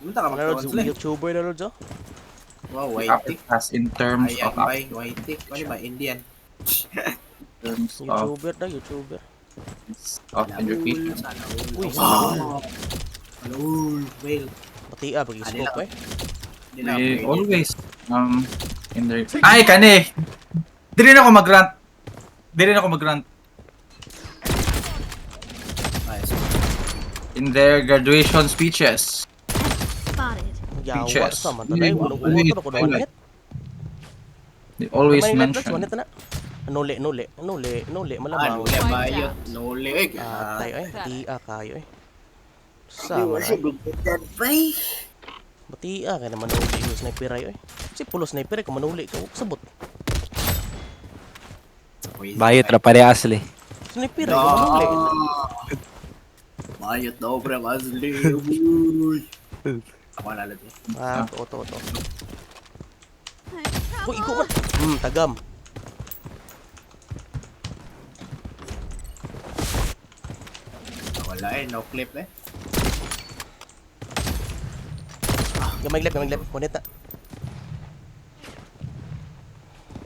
Munta ka Ano Lods, mag-translate. YouTuber na Lods, oh. Wow, Up white as in terms ayan of bay, white ano ba, Indian. terms YouTuber na, YouTuber. of Sana education. sana all. Uy, Wow! Sana all. Well, Pati pag-scope eh. hindi na We upgraded. always in the ay kani. Dili na ako mag-grant. Dili na ako mag-grant Ayos. in their graduation speeches. Spotted. Yawa Speeches. sa man tanay, walang uto ko one hit. They always Kamay let Lods, mention one hit na. Nuli, malamang. Nuli bayot. Nuli. Ay, Tayo eh, batia kayo eh. Sama na. gugdan bay. Batia ka naman nuli yung sniper ayo eh. Si pulo sniper kung manuli ka, sabot. Bayot ra parehas li. Sniper ay kung manuli. Bayot daw pre, masli. Uy. Ako nalat eh. To. Uy, ikaw man. Tagam. Wala eh, no clip eh. Gamay lep. Kunit na.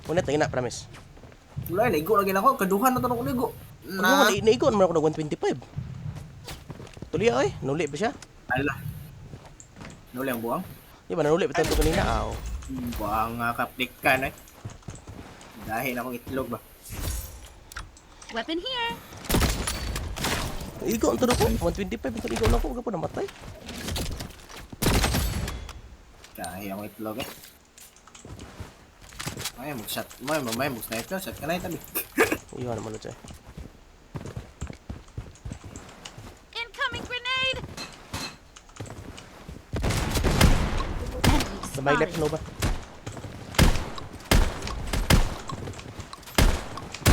Kunit na, ina, promise. Wala eh, naigo lagi na ako. Kaduhan na tanong ko naigo. Pag naigo naman ako ng 125. Tuloy ako eh, nuli ba siya? Ala. Nuli ang buwang. Di ba, nanuli ba ito kanina? Aw. Buwang kaplikan eh. Dahil akong itlog ba. Weapon here. Igo ang tulog ko, 125 ang tuligo na ako, huwag po namatay. Dahil akong itlog eh. Ay, mag-shot. May mag-sniper. Shot ka na tabi. Iwan naman siya. Incoming grenade. Gamay lep, no ba?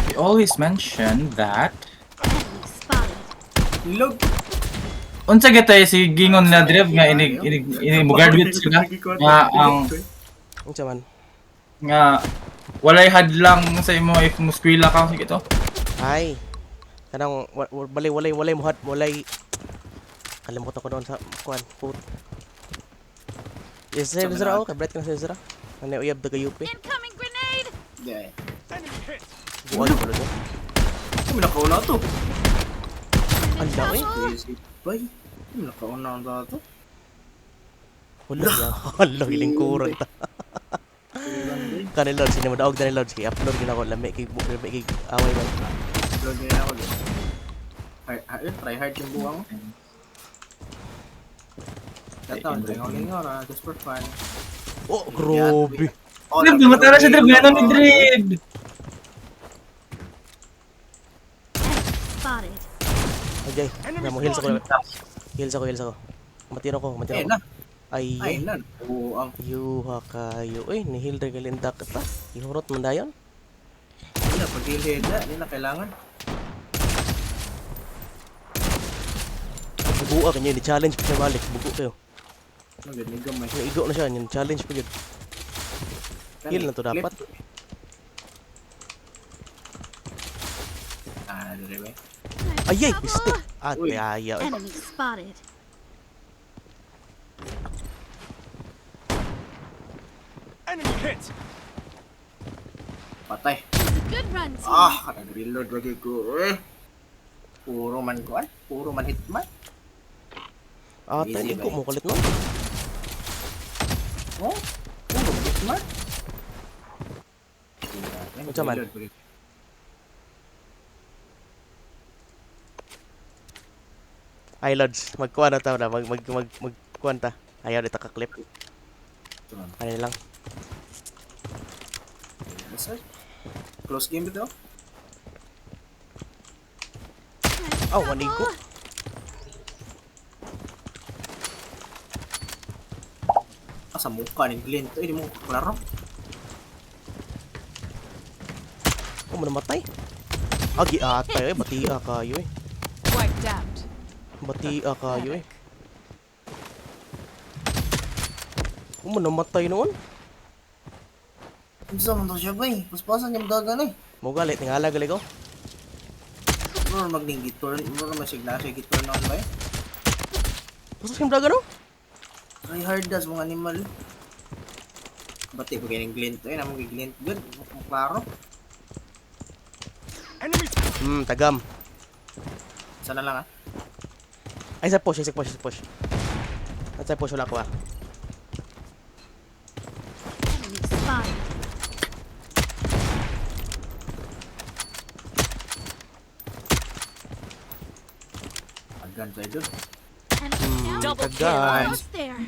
They always mention that Enemy spotted. Ilog. unsa gitay si gingon na drive nga ini mo graduate sila nga ang Ang man. nga walay hadlang sa imo if mo eskwela ka sige to. Ay. Kanang walay muhat, walay kalimutan ko doon sa kuan food. Is there zero ka bread ka sa zero? Ano uyab daga UP? Incoming grenade. Yeah. Buwan ko doon. Kami nakauna to. Ang dami. Crazy. Bay. Kami nakauna ang dato. Wala ya. Hala giling kurang ta. Kanil Lord, sino mo daog Lord, kay upload gina ko lami kay away ba. Ilog na ako. Try hard yung buwang. Tatawan, lingaw na. Just for fun. Oh, grabe. Oh, Drive dumatara si drive ngano ni drive. Spotted. Okay, na mo heals ako. Heals ako. Matino ko. Eh na. Ay, Ay na. Buwang. yuha kayo. Uy, nihil rin galinda ka ta. Ihurot man dayon. Hindi na. Pag-head na. Hindi na kailangan. Bubuka kanyo, ni-challenge pa siya balik. Bubu kayo. Magaling gamay. Naigo na siya, yung challenge pa yun. Heal na to dapat. Ah, dire ba? Ayay, piste. At Uy. ayaw. Enemy spotted. Patay. Good run, team. Ah, nag-reload lagi ko. Puro man kuan. Puro man hitman. Ate, Easy ligo ba mo kulit no? Oh, puro man hitman. Unsa man? Ay, Lods, magkuha na ta na. Magkuha ta. Ayaw dito ka-clip. Ano lang. Close game dito. Oh, wanigo. Sa mukha ni Glenn to, hindi mo klaro. Oh, namatay. Agi atay, batia kayo eh. Wiped out. Batia kayo eh. Oh, namatay noon. Unsa man to siya ba eh? Paspasan niya magagan eh. Mo galit, tingala gali ko. Ano magning giturn? Ano naman siya giturn on ba eh? Puso siyang daga no? Try hard das mga animal. Bati ko ganyan glint to, namang glint good. Kung klaro. Tagam. Sana lang ah. Ay, sa push, sa push, sa push. At sa push wala ko ah. Enemy spotted. Agan tayo doon. Enemy down. Double kill. Almost there.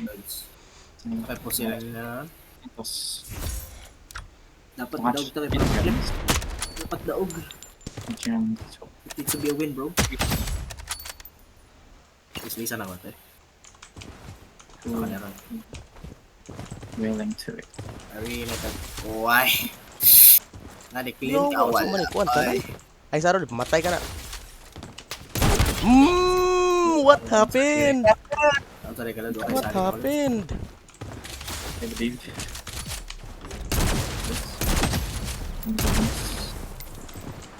Kaya po sila na. Tapos, Dapat Watch. daog tayo para flip. Dapat daog. yung so, It needs to be a win, bro. Islisan ako tayo. Ako na ron. willing to it. Ari na tag. Why? Nadi-clean Yo, ka wala sa man, kuwan ka na. Ay. Ay, Sarol, matay ka na. What happened? Ang sorry ka lang doon. What happened? I believe.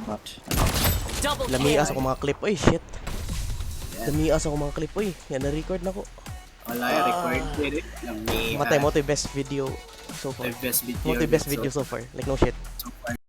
But, Lamias ako mga clip. Oy, shit. Lamias ako mga clip. Oy, yan na-record na ko. Wala yung record it. Matay mo to yung best video so far. The best video. Mo to yung best video so far. Like, no shit. So far.